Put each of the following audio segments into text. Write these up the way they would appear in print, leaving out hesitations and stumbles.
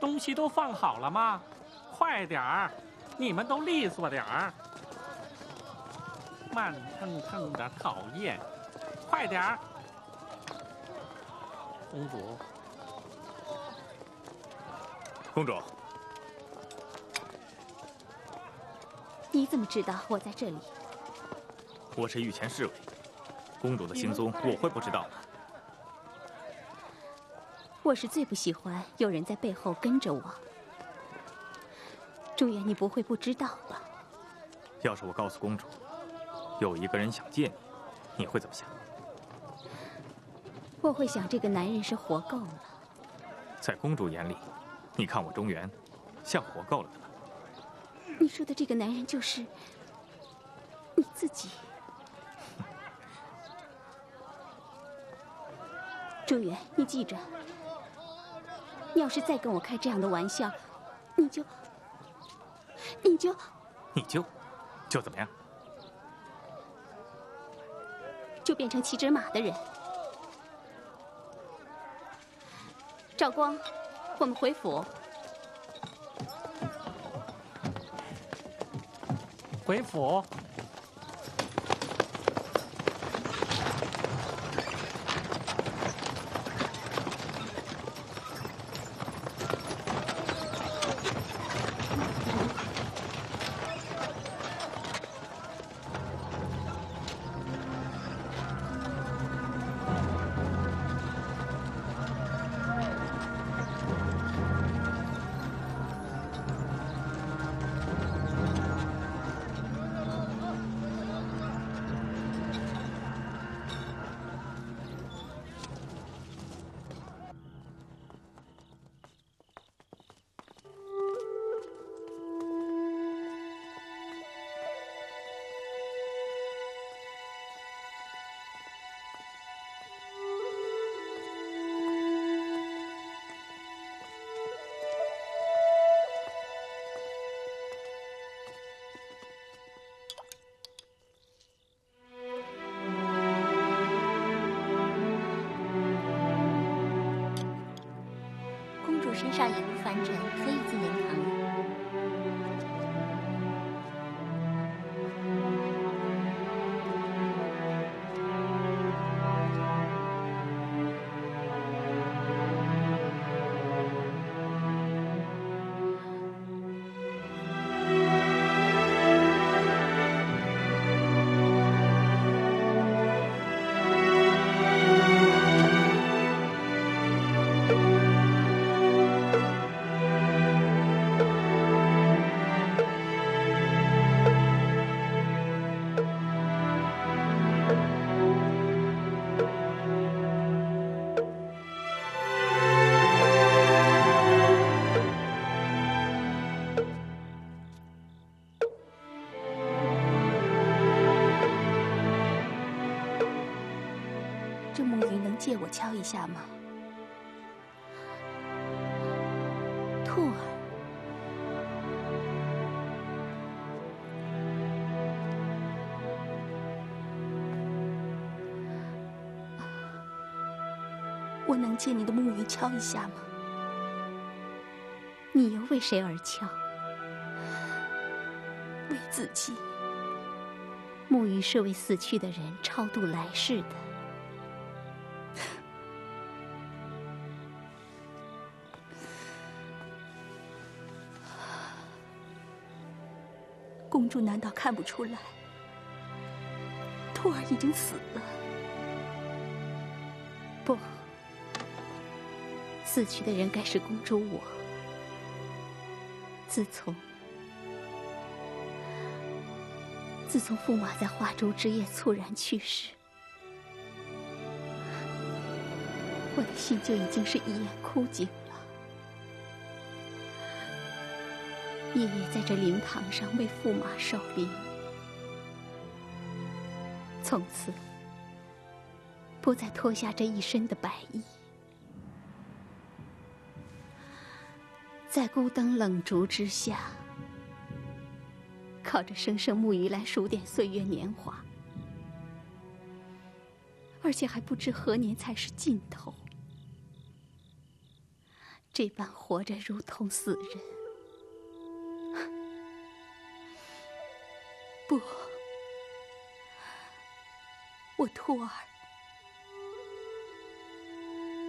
东西都放好了吗？快点儿，你们都利索点儿。慢腾腾的，讨厌！快点儿，公主。公主，你怎么知道我在这里？我是御前侍卫，公主的行踪我会不知道吗？我是最不喜欢有人在背后跟着我。朱颜，你不会不知道吧？要是我告诉公主，有一个人想见你，你会怎么想？我会想这个男人是活够了。在公主眼里，你看我中原，像活够了的吗？你说的这个男人就是你自己。朱颜，你记着，你要是再跟我开这样的玩笑，你就怎么样？就变成骑着马的人。赵光，我们回府。回府。身上已无烦疹，可以进灵堂了。这木鱼能借我敲一下吗？兔儿，我能借你的木鱼敲一下吗？你又为谁而敲？为自己。木鱼是为死去的人超度来世的。公主难道看不出来，兔儿已经死了？不，死去的人该是公主我。自从驸马在花烛之夜猝然去世，我的心就已经是一眼枯井了。爷爷在这灵堂上为驸马守灵，从此不再脱下这一身的白衣，在孤灯冷烛之下，靠着声声木鱼来数点岁月年华，而且还不知何年才是尽头。这般活着如同死人。不，我兔儿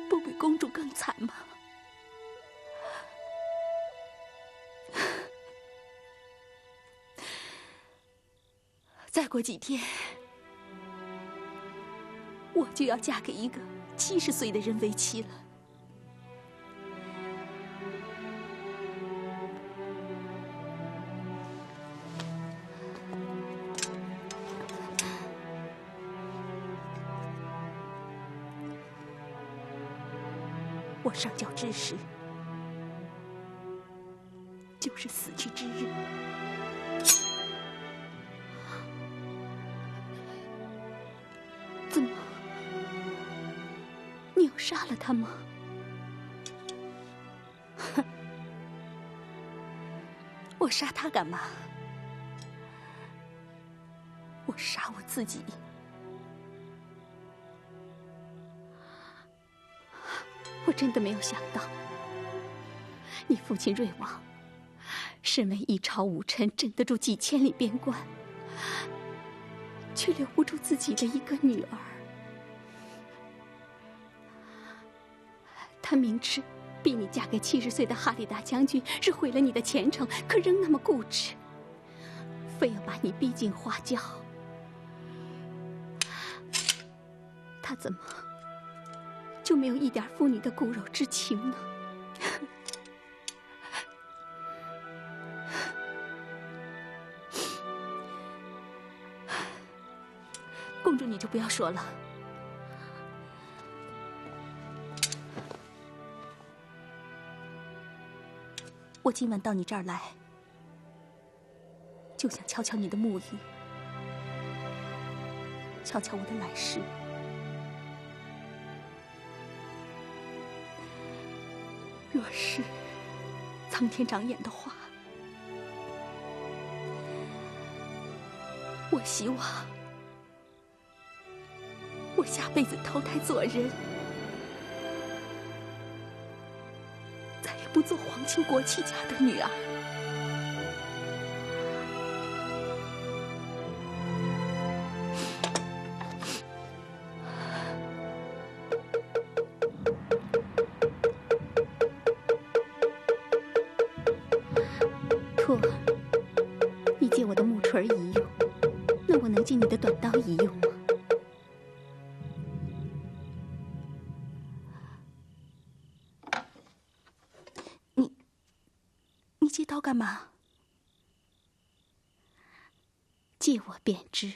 不比公主更惨吗？再过几天，我就要嫁给一个70岁的人为妻了。我上轿之时，就是死去之日。怎么？你要杀了他吗？哼！我杀他干嘛？我杀我自己。我真的没有想到，你父亲瑞王，身为一朝武臣，镇得住几千里边关，却留不住自己的一个女儿。他明知逼你嫁给70岁的哈里达将军是毁了你的前程，可仍那么固执，非要把你逼进花轿。他怎么就没有一点妇女的骨肉之情呢？公主，你就不要说了。我今晚到你这儿来，就想瞧瞧你的沐浴，瞧瞧我的来世。若是苍天长眼的话，我希望我下辈子投胎做人，再也不做皇亲国戚家的女儿。兔儿，你借我的木锤一用，那我能借你的短刀一用吗？你借刀干嘛？借我便知。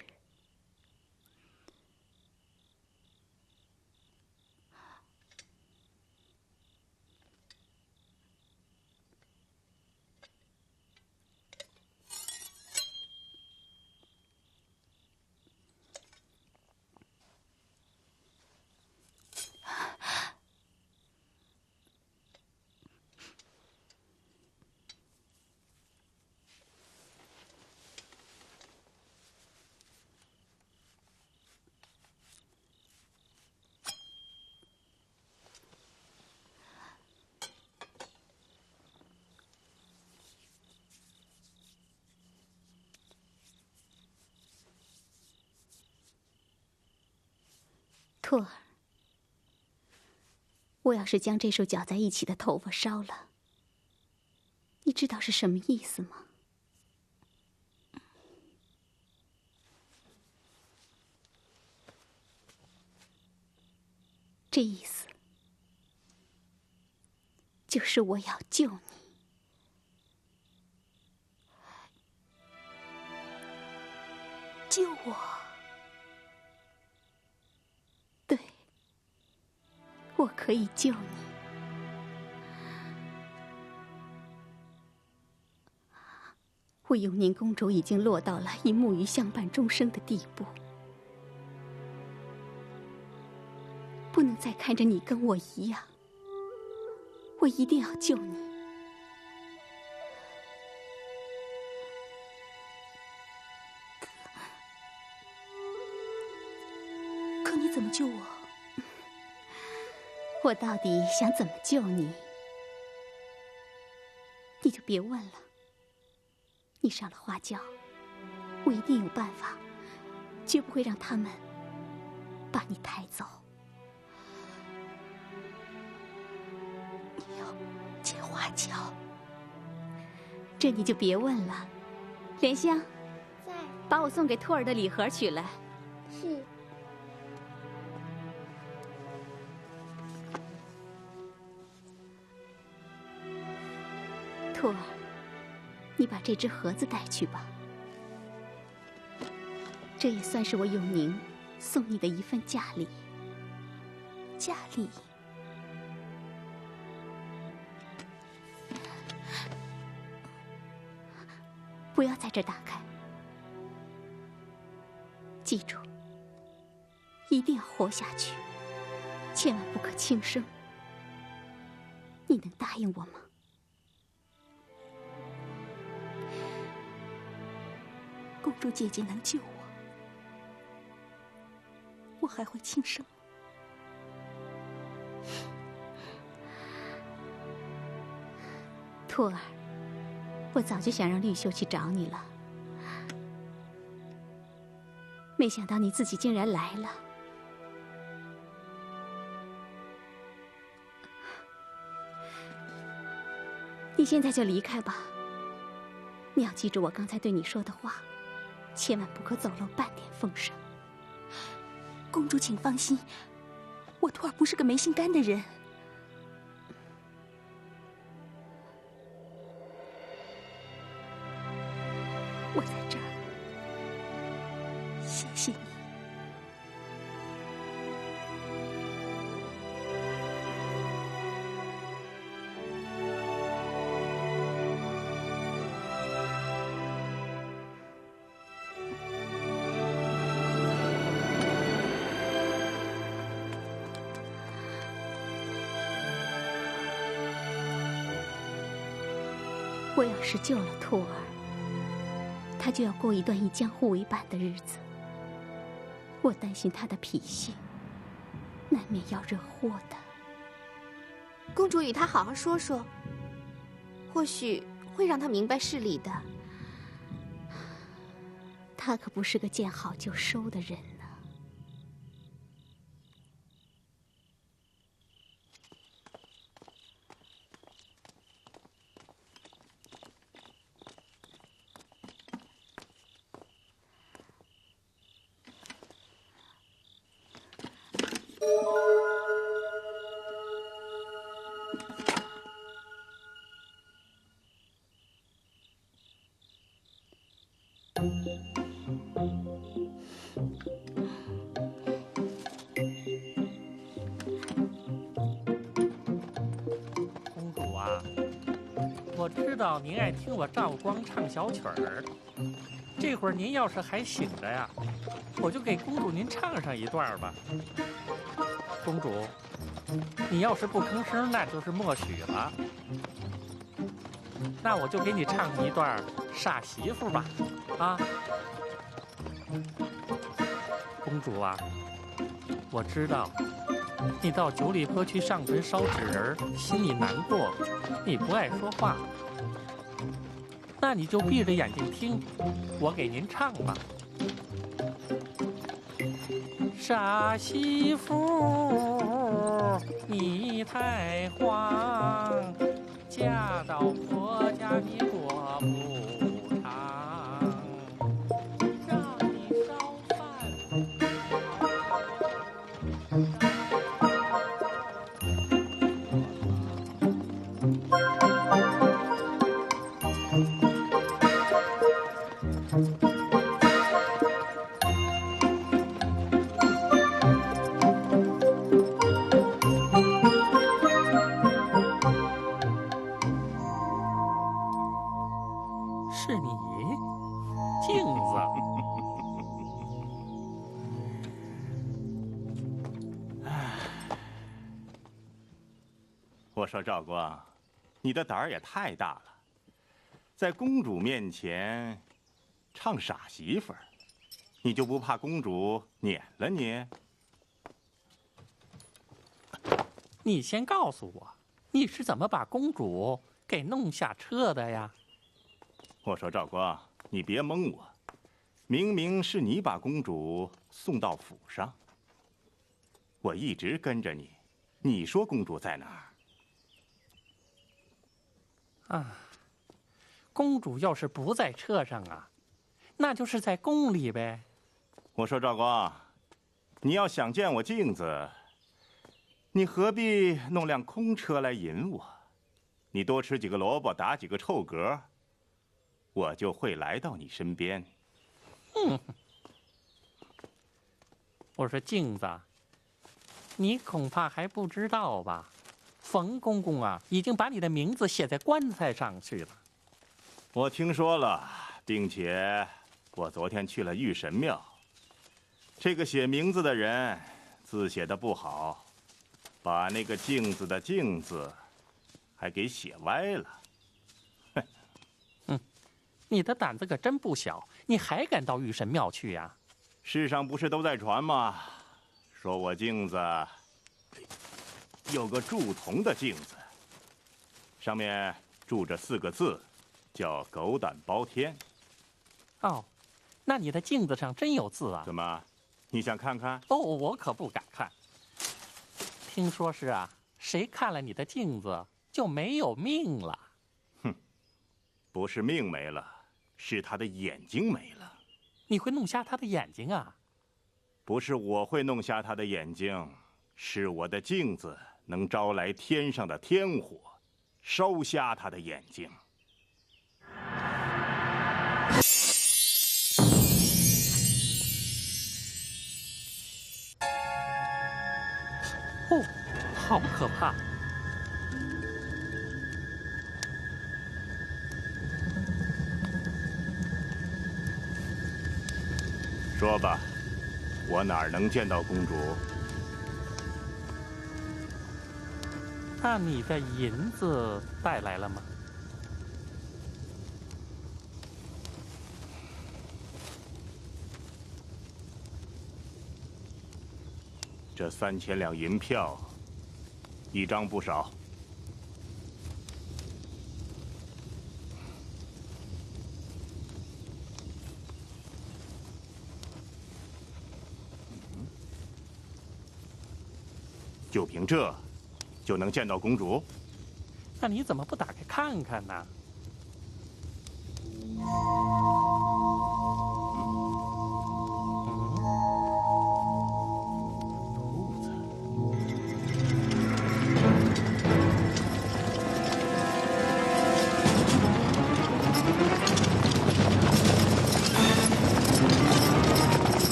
兔儿，我要是将这束搅在一起的头发烧了，你知道是什么意思吗？这意思就是我要救你。救我？对，我可以救你。我永宁公主已经落到了以木鱼相伴终生的地步，不能再看着你跟我一样，我一定要救你。可你怎么救我？我到底想怎么救你，你就别问了。你上了花轿，我一定有办法，绝不会让他们把你抬走。你要见花轿，这你就别问了。莲香，在。把我送给兔儿的礼盒取来。是。兔儿，你把这只盒子带去吧。这也算是我永宁送你的一份嫁礼。嫁礼。不要在这儿打开。记住，一定要活下去，千万不可轻生。你能答应我吗？公主姐姐能救我，我还会轻生吗？兔儿，我早就想让绿秀去找你了，没想到你自己竟然来了。你现在就离开吧，你要记住我刚才对你说的话，千万不可走漏半点风声。公主，请放心，我兔儿不是个没心肝的人。我在这儿，谢谢你。我要是救了兔儿，他就要过一段以江湖为伴的日子。我担心他的脾性，难免要惹祸的。公主与他好好说说，或许会让他明白事理的。他可不是个见好就收的人呢。公主啊，我知道您爱听我赵光唱小曲儿，这会儿您要是还醒着呀，我就给公主您唱上一段吧。公主，你要是不吭声，那就是默许了。那我就给你唱一段傻媳妇吧，啊！公主啊，我知道你到九里坡去上坟烧纸人，心里难过，你不爱说话。那你就闭着眼睛听，我给您唱吧。傻媳妇，你太慌，嫁到婆家你过不长，让你烧饭。是你，镜子。我说赵光，你的胆儿也太大了，在公主面前唱傻媳妇儿，你就不怕公主撵了你？你先告诉我，你是怎么把公主给弄下车的呀？我说赵光，你别蒙我，明明是你把公主送到府上，我一直跟着你，你说公主在哪儿？啊，公主要是不在车上啊，那就是在宫里呗。我说赵光，你要想见我镜子，你何必弄辆空车来引我？你多吃几个萝卜，打几个臭嗝，我就会来到你身边。我说镜子，你恐怕还不知道吧？冯公公啊，已经把你的名字写在棺材上去了。我听说了，并且我昨天去了玉神庙。这个写名字的人字写得不好，把那个镜子的镜字还给写歪了。你的胆子可真不小，你还敢到玉神庙去呀？世上不是都在传吗？说我镜子有个铸铜的镜子，上面铸着4个字，叫“狗胆包天”。哦，那你的镜子上真有字啊？怎么，你想看看？哦，我可不敢看。听说是啊，谁看了你的镜子就没有命了。不是命没了，是他的眼睛没了。你会弄瞎他的眼睛啊？不是我会弄瞎他的眼睛，是我的镜子能招来天上的天火，烧瞎他的眼睛。哦，好可怕！说吧，我哪儿能见到公主？那你的银子带来了吗？这3000两银票，一张不少。就凭这，就能见到公主？那你怎么不打开看看呢？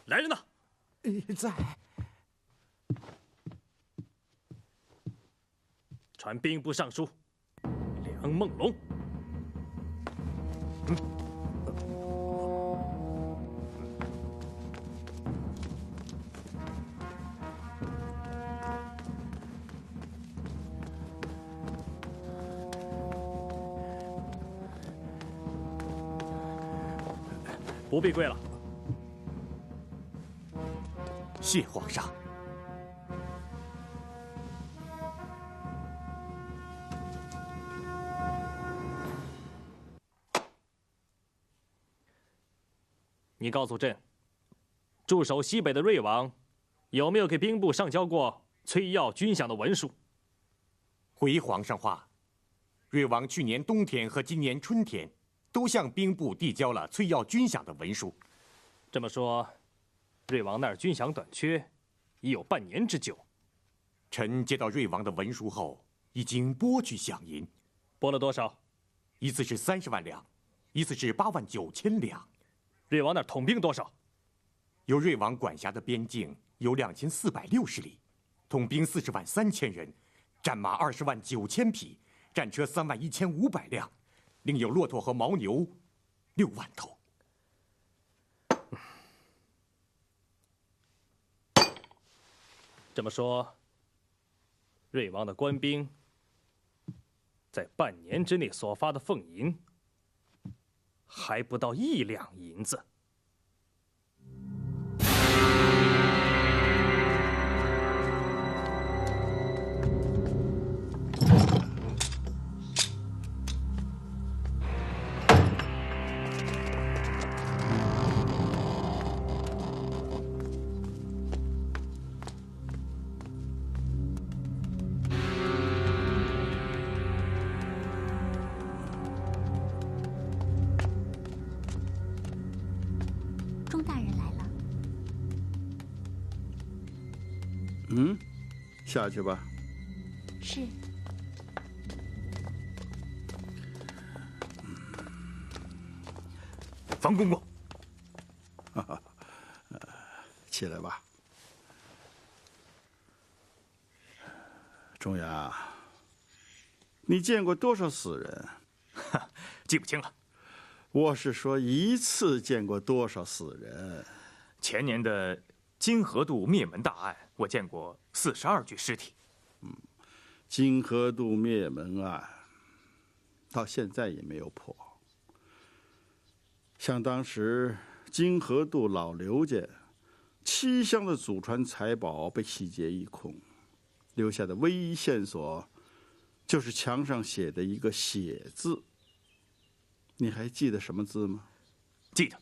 来人呐！在。传兵部尚书梁梦龙。不必跪了。谢皇上。你告诉朕，驻守西北的瑞王有没有给兵部上交过催要军饷的文书？回皇上话，瑞王去年冬天和今年春天都向兵部递交了催要军饷的文书。这么说，瑞王那儿军饷短缺已有半年之久。臣接到瑞王的文书后，已经拨去饷银。拨了多少？一次是30万两，一次是8万9千两。瑞王那儿统兵多少？由瑞王管辖的边境有2460里，统兵40万3千人，战马20万9千匹，战车3万1500辆，另有骆驼和牦牛6万头。这么说，瑞王的官兵在半年之内所发的俸银还不到1两银子。钟大人来了。下去吧。是。房公公，起来吧。钟雅，你见过多少死人？记不清了。我是说一次见过多少死人？前年的金河渡灭门大案，我见过42具尸体。金河渡灭门案到现在也没有破。像当时金河渡老刘家7箱的祖传财宝被洗劫一空，留下的唯一线索就是墙上写的一个血字。你还记得什么字吗？记得，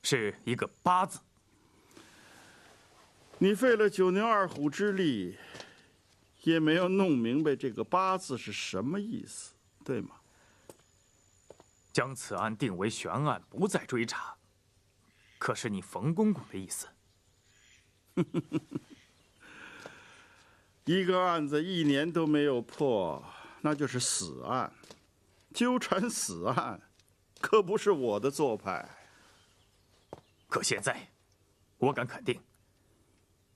是一个8字。你费了9牛2虎之力，也没有弄明白这个8字是什么意思，对吗？将此案定为悬案，不再追查。可是你冯公公的意思？一个案子1年都没有破，那就是死案。纠缠死案，可不是我的做派。可现在，我敢肯定，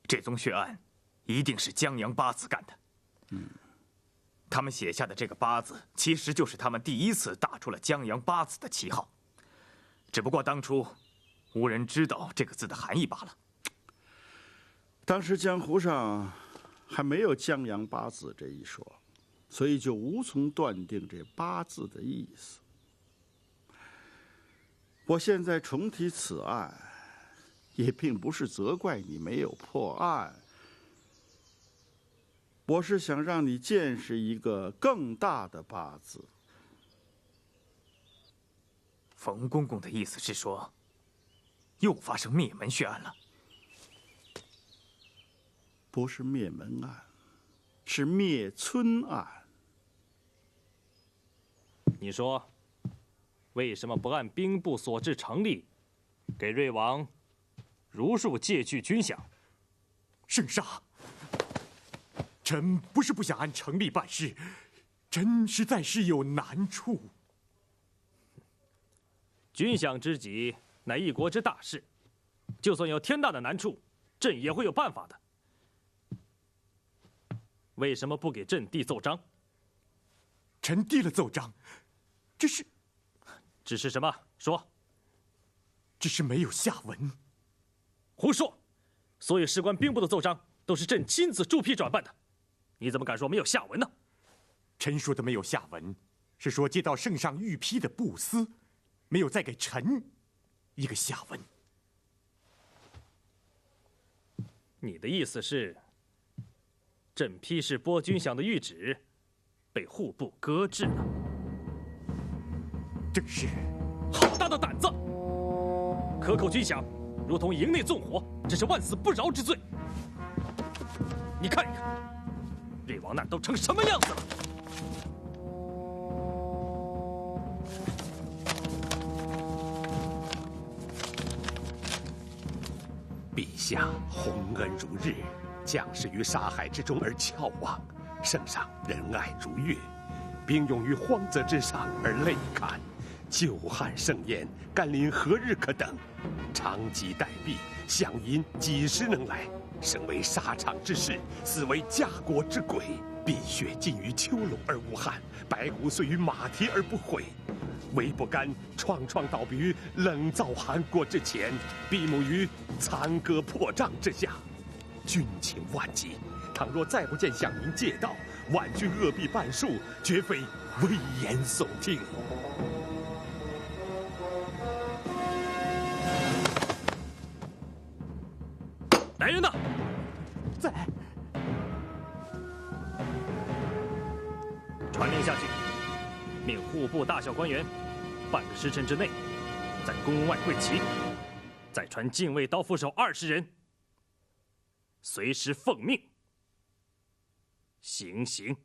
这宗血案一定是江洋8字干的。他们写下的这个8字，其实就是他们第一次打出了江洋8字的旗号，只不过当初无人知道这个字的含义罢了。当时江湖上还没有江洋8字这一说，所以就无从断定这8字的意思。我现在重提此案，也并不是责怪你没有破案，我是想让你见识一个更大的8字。冯公公的意思是说，又发生灭门血案了？不是灭门案，是灭村案。你说，为什么不按兵部所制常例，给瑞王如数借据军饷？圣上，臣不是不想按常例办事，臣实在是有难处。军饷之己，乃一国之大事，就算有天大的难处，朕也会有办法的。为什么不给朕递奏章？臣递了奏章，只是什么？说。只是没有下文。胡说！所有事关兵部的奏章都是朕亲自注批转办的，你怎么敢说没有下文呢？臣说的没有下文，是说接到圣上御批的布司，没有再给臣一个下文。你的意思是，朕批示拨军饷的谕旨被户部搁置了？正是。好大的胆子！克扣军饷，如同营内纵火，这是万死不饶之罪。你看一看，瑞王那儿都成什么样子了？陛下洪恩如日，将士于杀害之中而翘望，圣上仁爱如月，兵勇于荒泽之上而泪堪。久旱盛焉，甘霖何日可等？长戟待毙，响银几时能来？生为沙场之士，死为家国之鬼。碧血浸于丘陇而无憾，白骨碎于马蹄而不悔。唯不甘创倒毙于冷灶寒锅之前，闭目于残戈破帐之下。军情万急，倘若再不见响银借道，万军扼毙半数，绝非危言耸听。来人呐！在。传令下去，命户部大小官员，半个时辰之内，在宫外跪齐，再传禁卫刀斧手20人，随时奉命行刑。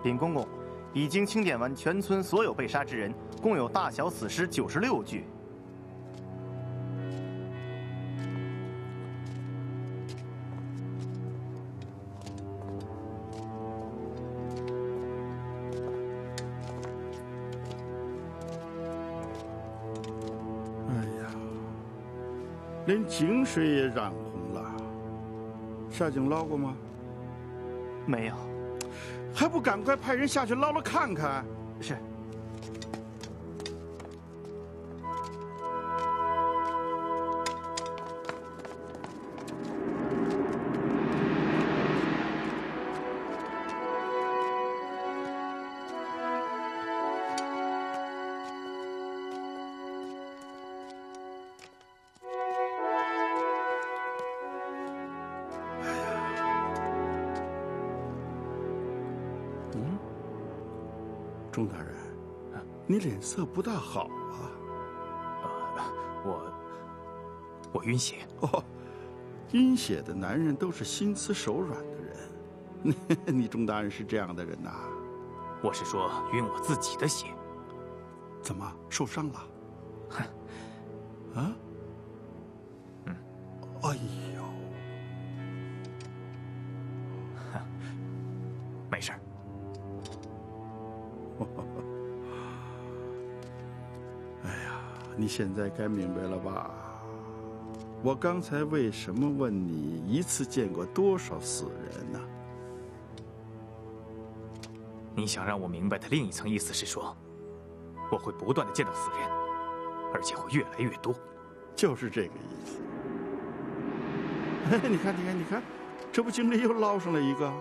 禀公公，已经清点完全村所有被杀之人，共有大小死尸96具。哎呀，连井水也染红了，下井捞过吗？没有。还不赶快派人下去捞捞看看？是。钟大人，你脸色不大好啊。我晕血。哦，晕血的男人都是心慈手软的人。你钟大人是这样的人呐？我是说晕我自己的血。怎么受伤了？哼。啊？嗯。哎呦。没事。哎呀，你现在该明白了吧？我刚才为什么问你一次见过多少死人呢？你想让我明白的另一层意思是说，我会不断的见到死人，而且会越来越多。就是这个意思。你看，这不井里又捞上来一个。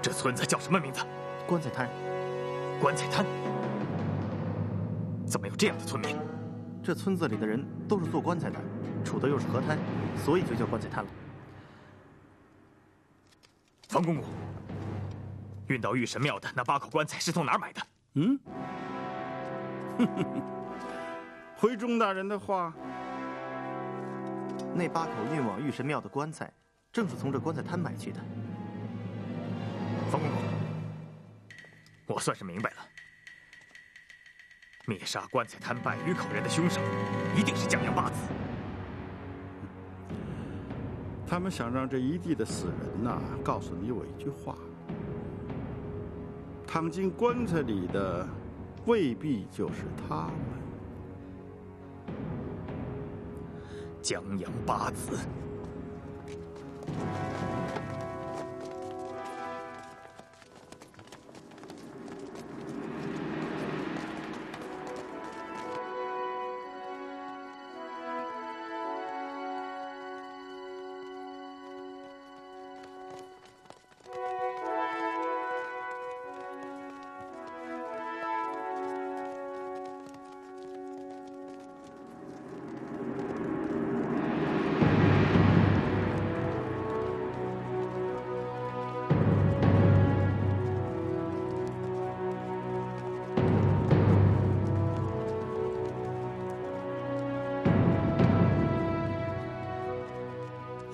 这村子叫什么名字？棺材滩。棺材滩？怎么有这样的村民？这村子里的人都是做棺材的，处的又是河滩，所以就叫棺材滩了。房公公，运到玉神庙的那8口棺材是从哪儿买的？嗯，回钟大人的话，那8口运往玉神庙的棺材，正是从这棺材摊买去的。冯公公，我算是明白了，灭杀棺材摊贩鱼口人的凶手，一定是江洋八子。他们想让这一地的死人呐，告诉你我一句话：躺进棺材里的，未必就是他们。江洋八子。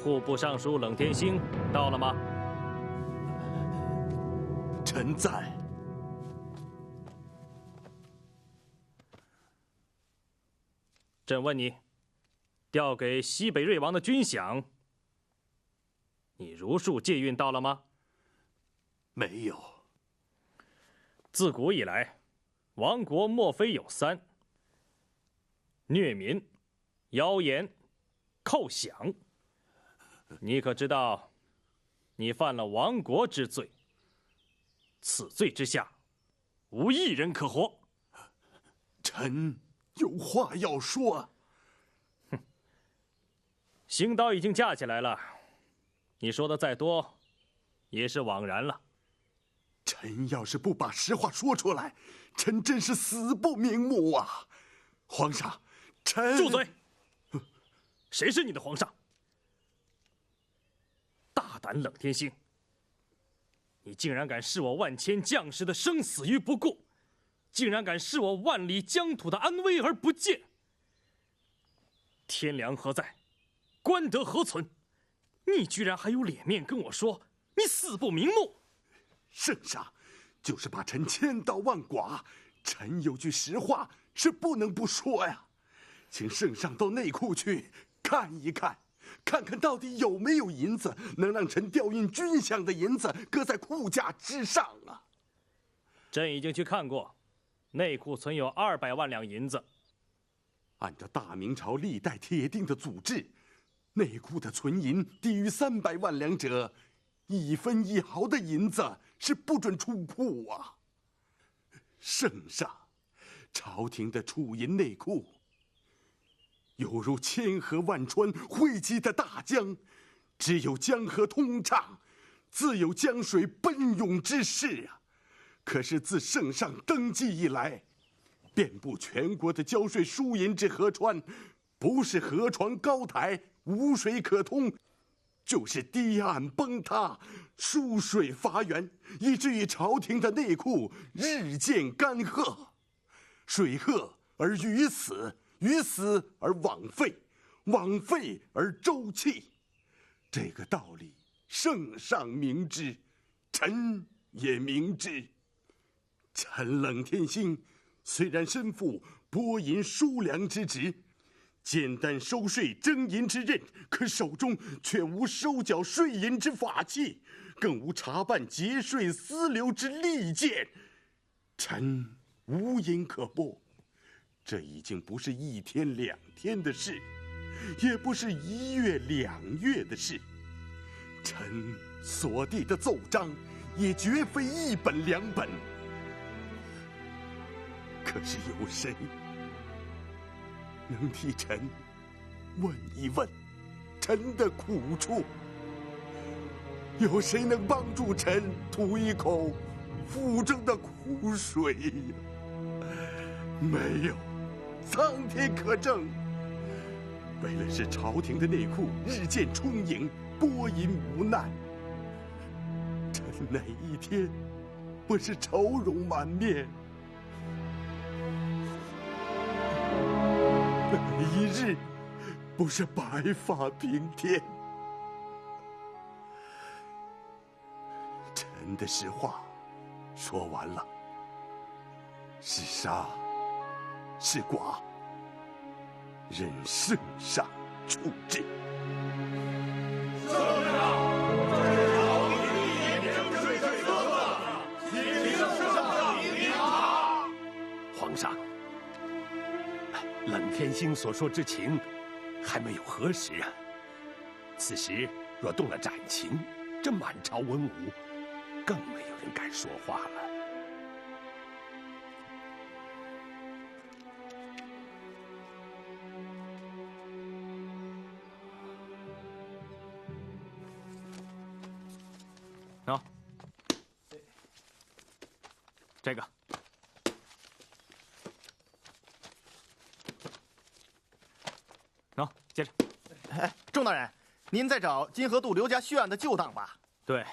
户部尚书冷天星到了吗？臣在。朕问你，调给西北瑞王的军饷，你如数借运到了吗？没有。自古以来，亡国莫非有三：虐民、妖言、扣饷。你可知道，你犯了亡国之罪？此罪之下，无一人可活。臣有话要说。哼，刑刀已经架起来了，你说的再多，也是枉然了。臣要是不把实话说出来，臣真是死不瞑目啊！皇上，臣住嘴！谁是你的皇上？大胆冷天星！你竟然敢视我万千将士的生死于不顾，竟然敢视我万里疆土的安危而不见！天良何在？官德何存？你居然还有脸面跟我说你死不瞑目？圣上，就是把臣千刀万剐，臣有句实话是不能不说呀。请圣上到内库去看一看，看看到底有没有银子能让臣调运军饷的银子搁在库架之上啊。朕已经去看过，内库存有200万两银子。按照大明朝历代铁定的祖制，内库的存银低于300万两者，1分1毫的银子是不准出库啊！圣上，朝廷的储银内库，犹如千河万川汇集的大江，只有江河通畅，自有江水奔涌之势啊！可是自圣上登基以来，遍布全国的交税输银之河川，不是河床高台无水可通，就是堤岸崩塌，疏水乏源，以至于朝廷的内库日渐干涸。水涸而鱼死，鱼死而枉费，枉费而周弃。这个道理，圣上明知，臣也明知。臣冷天星虽然身负拨银输粮之职，简单收税征银之任，可手中却无收缴税银之法器，更无查办节税私流之利剑，臣无银可拨。这已经不是1天2天的事，也不是1月2月的事。臣所递的奏章，也绝非1本2本。可是有谁能替臣问一问臣的苦处？有谁能帮助臣吐一口腹中的苦水呀？没有，苍天可证。为了使朝廷的内库日渐充盈，拨银无难，臣哪一天不是愁容满面？哪一日不是白发平天。臣的实话说完了，是杀是剐，任圣上处置。皇上，冷天星所说之情还没有核实啊。此时若动了斩情，这满朝文武更没有人敢说话了。喏，这个。喏，接着。哎，郑大人，您在找金河渡刘家血案的旧档吧？对，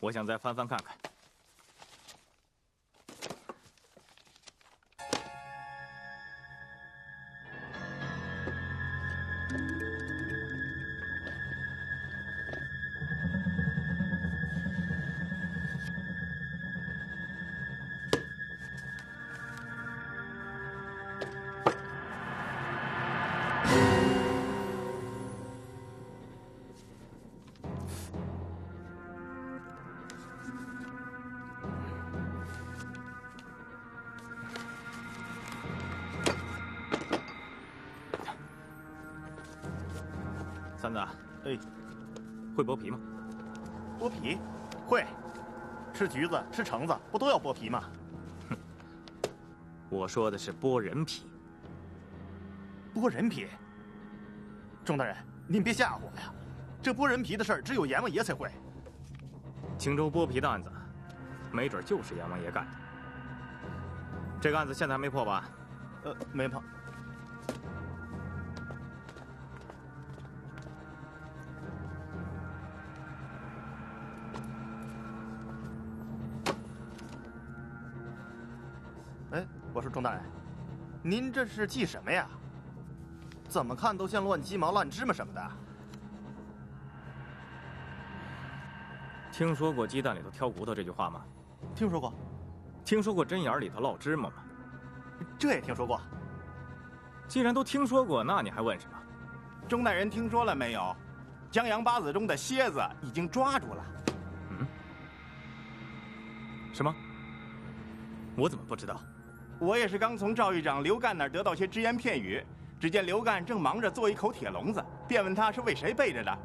我想再翻翻看看。三子，哎，会剥皮吗？剥皮，会。吃橘子、吃橙子，不都要剥皮吗？哼，我说的是剥人皮。剥人皮？钟大人，您别吓唬我呀！这剥人皮的事儿，只有阎王爷才会。青州剥皮的案子，没准就是阎王爷干的。这个案子现在还没破吧？没破。哎，我说钟大人，您这是记什么呀？怎么看都像乱鸡毛、烂芝麻什么的。听说过鸡蛋里头挑骨头这句话吗？听说过。听说过针眼里头落芝麻吗？这也听说过。既然都听说过，那你还问什么？钟大人听说了没有？江洋八子中的蝎子已经抓住了。嗯？什么？我怎么不知道？我也是刚从赵狱长刘干那儿得到些只言片语。只见刘干正忙着做一口铁笼子，便问他是为谁备着的。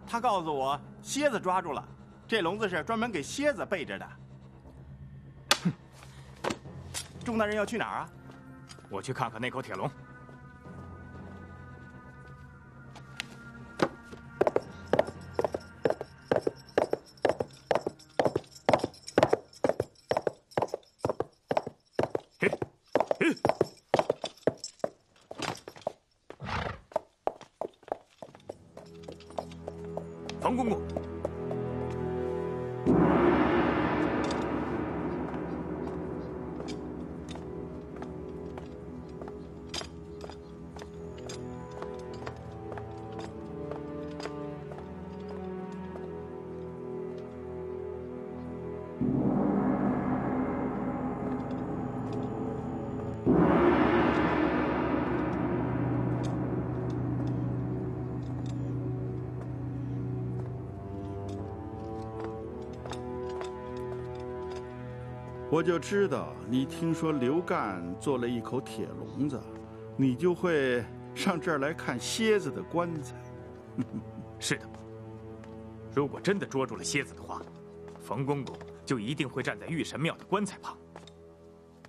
他告诉我，蝎子抓住了，这笼子是专门给蝎子备着的。哼，钟大人要去哪儿啊？我去看看那口铁笼。冯公公，我就知道你听说刘干做了一口铁笼子，你就会上这儿来看蝎子的棺材。是的，如果真的捉住了蝎子的话，冯公公就一定会站在玉神庙的棺材旁，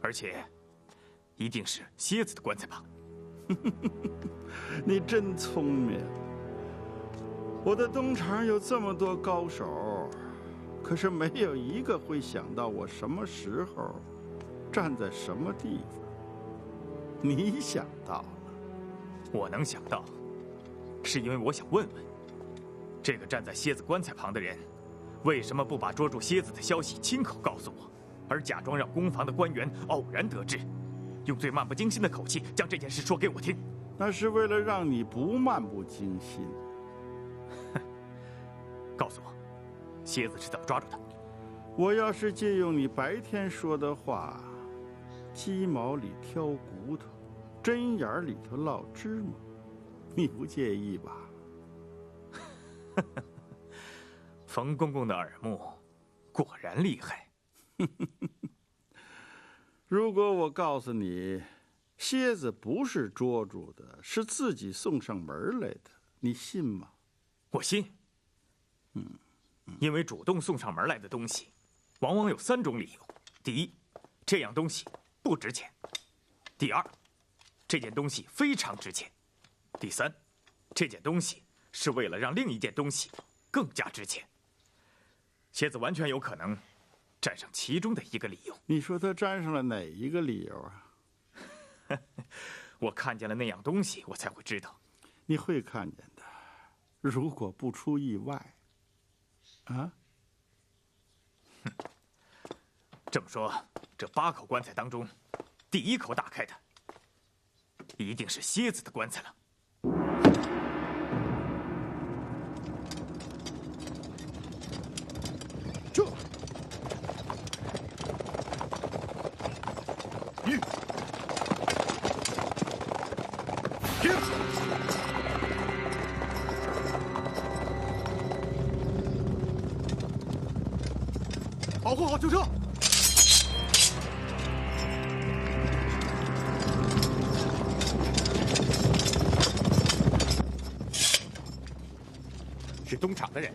而且一定是蝎子的棺材旁。你真聪明。我的东厂有这么多高手，可是没有一个会想到我什么时候站在什么地方。你想到了。我能想到，是因为我想问问，这个站在蝎子棺材旁的人，为什么不把捉住蝎子的消息亲口告诉我，而假装让宫房的官员偶然得知，用最漫不经心的口气将这件事说给我听？那是为了让你不漫不经心。告诉我，蝎子是怎么抓住的？我要是借用你白天说的话，鸡毛里挑骨头，针眼里头烙芝麻，你不介意吧？冯公公的耳目果然厉害。如果我告诉你，蝎子不是捉住的，是自己送上门来的，你信吗？我信。因为主动送上门来的东西，往往有3种理由：第一，这样东西不值钱；第二，这件东西非常值钱；第三，这件东西是为了让另一件东西更加值钱。蝎子完全有可能沾上其中的一个理由。你说他沾上了哪一个理由啊？我看见了那样东西，我才会知道。你会看见的，如果不出意外。啊？这么说，这8口棺材当中，第1口打开的，一定是蝎子的棺材了。这，保护好囚车！是东厂的人，